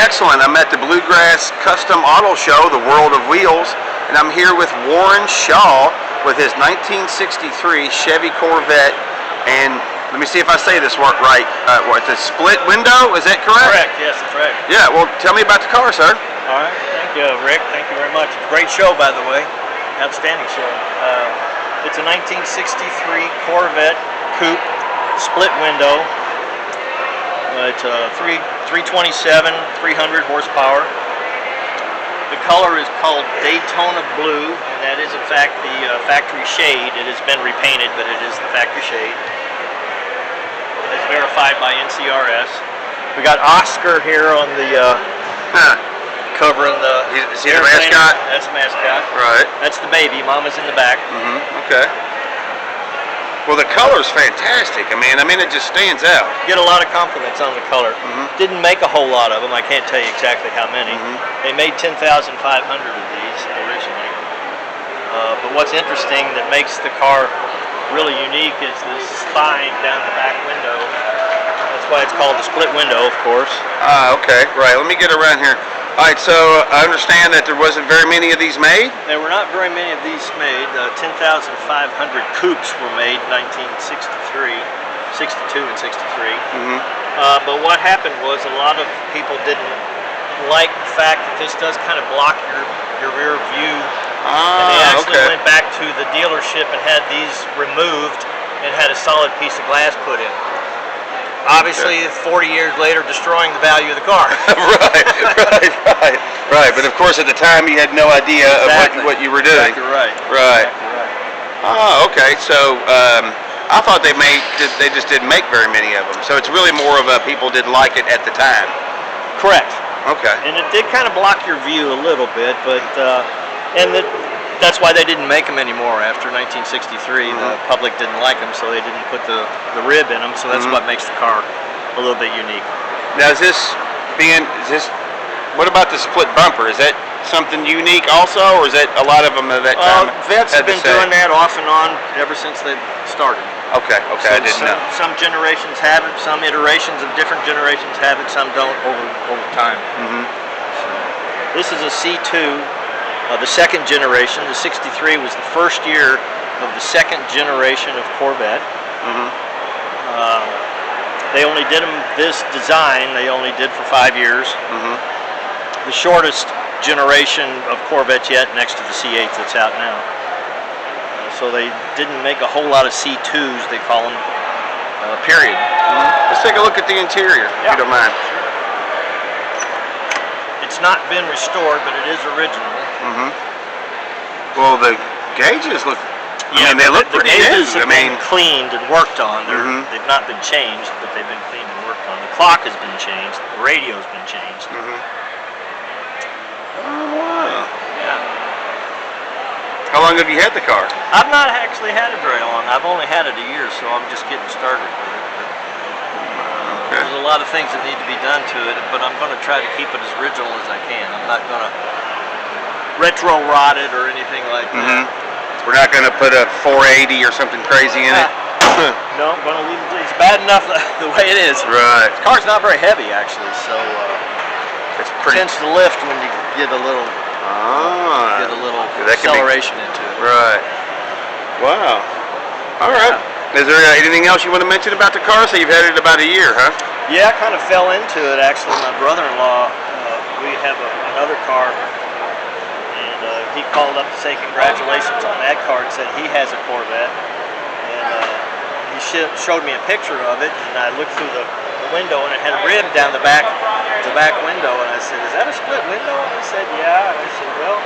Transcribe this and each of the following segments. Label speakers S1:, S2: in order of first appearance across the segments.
S1: excellent. I'm at the Bluegrass Custom Auto Show, the World of Wheels, and I'm here with Warren Shaw with his 1963 Chevy Corvette. And let me see if I say this right. It's a split window, is that correct?
S2: Correct, yes, that's right.
S1: Yeah, well, tell me about the car, sir.
S2: All right, thank you, Rick. Thank you very much. Great show, by the way. Outstanding show. It's a 1963 Corvette Coupe, split window. It's a 327, 300 horsepower. The color is called Daytona Blue, and that is in fact the factory shade. It has been repainted, but it is the factory shade. It's verified by NCRS. We got Oscar here on the covering the.
S1: Is he the mascot?
S2: That's the mascot.
S1: Right.
S2: That's the baby. Mama's in the back.
S1: Okay. Well, the color's fantastic. I mean, it just stands out.
S2: Get a lot of compliments on the color. Didn't make a whole lot of them. I can't tell you exactly how many. They made 10,500 of these originally. But what's interesting that makes the car really unique is this spine down the back window. That's why it's called the split window, of course.
S1: Okay, right. Let me get around here. All right, so I understand that there wasn't very many of these made?
S2: There were not very many of these made. 10,500 coupes were made in 1963, 62 and 63. But what happened was a lot of people didn't like the fact that this does kind of block your rear view. And they actually went back to the dealership and had these removed and had a solid piece of glass put in. Obviously, 40 years later, destroying the value of the car.
S1: Right. But of course, at the time, you had no idea of what you were doing.
S2: Exactly right.
S1: Right.
S2: Exactly right.
S1: Oh, okay. So I thought they just didn't make very many of them. So it's really more of a people didn't like it at the time.
S2: Correct.
S1: Okay.
S2: And it did kind of block your view a little bit, but that's why they didn't make them anymore after 1963. The public didn't like them, so they didn't put the rib in them. So that's what makes the car a little bit unique.
S1: Now, what about the split bumper? Is that something unique also, or is that a lot of them at that time?
S2: Vets have been doing that off and on ever since they started.
S1: Okay,
S2: So
S1: I didn't know.
S2: Some generations have it, some iterations of different generations have it, some don't over time. So, this is a C2. The second generation, the 63 was the first year of the second generation of Corvette. They only did them, this design, they only did for 5 years. The shortest generation of Corvettes yet, next to the C8 that's out now. So they didn't make a whole lot of C2s, they call them, period.
S1: Let's take a look at the interior, if you don't mind.
S2: It's not been restored, but it is original.
S1: Well, the gauges look. They look pretty new.
S2: The gauges have been cleaned and worked on. They've not been changed, but they've been cleaned and worked on. The clock has been changed. The radio's been changed.
S1: Oh wow!
S2: Yeah.
S1: How long have you had the car?
S2: I've not actually had it very long. I've only had it a year, so I'm just getting started with it. But, there's a lot of things that need to be done to it, but I'm going to try to keep it as original as I can. I'm not going to retro rot it or anything like that.
S1: We're not going to put a 480 or something crazy in it.
S2: No, I'm going to leave it. It's bad enough the way it is.
S1: Right.
S2: The car's not very heavy actually, so
S1: it
S2: tends to lift when you get a little acceleration into it.
S1: Right. Wow. All right. Is there anything else you want to mention about the car? So you've had it about a year, huh?
S2: Yeah, I kind of fell into it actually. My brother-in-law, we have another car. He called up to say congratulations on that car and said he has a Corvette. And he showed me a picture of it, and I looked through the window, and it had a rib down the back window. And I said, "Is that a split window?" And he said, "Yeah." And I said, "Well,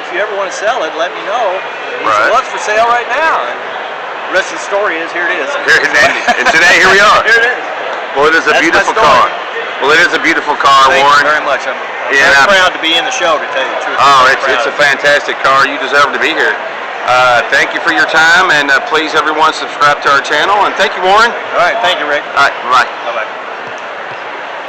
S2: if you ever want to sell it, let me know." And he said, "Well, it's for sale right now." And the rest of the story is here it is.
S1: And today, here we are.
S2: Here it is.
S1: Well, it is a beautiful car. Well, it is a beautiful car, Warren.
S2: Thank you very much. I'm very proud to be in the show, to tell you the truth.
S1: Oh, it's a fantastic car. You deserve to be here. Thank you for your time, and please, everyone, subscribe to our channel. And thank you, Warren.
S2: All right. Thank you, Rick.
S1: All right. Bye-bye.
S2: Bye-bye.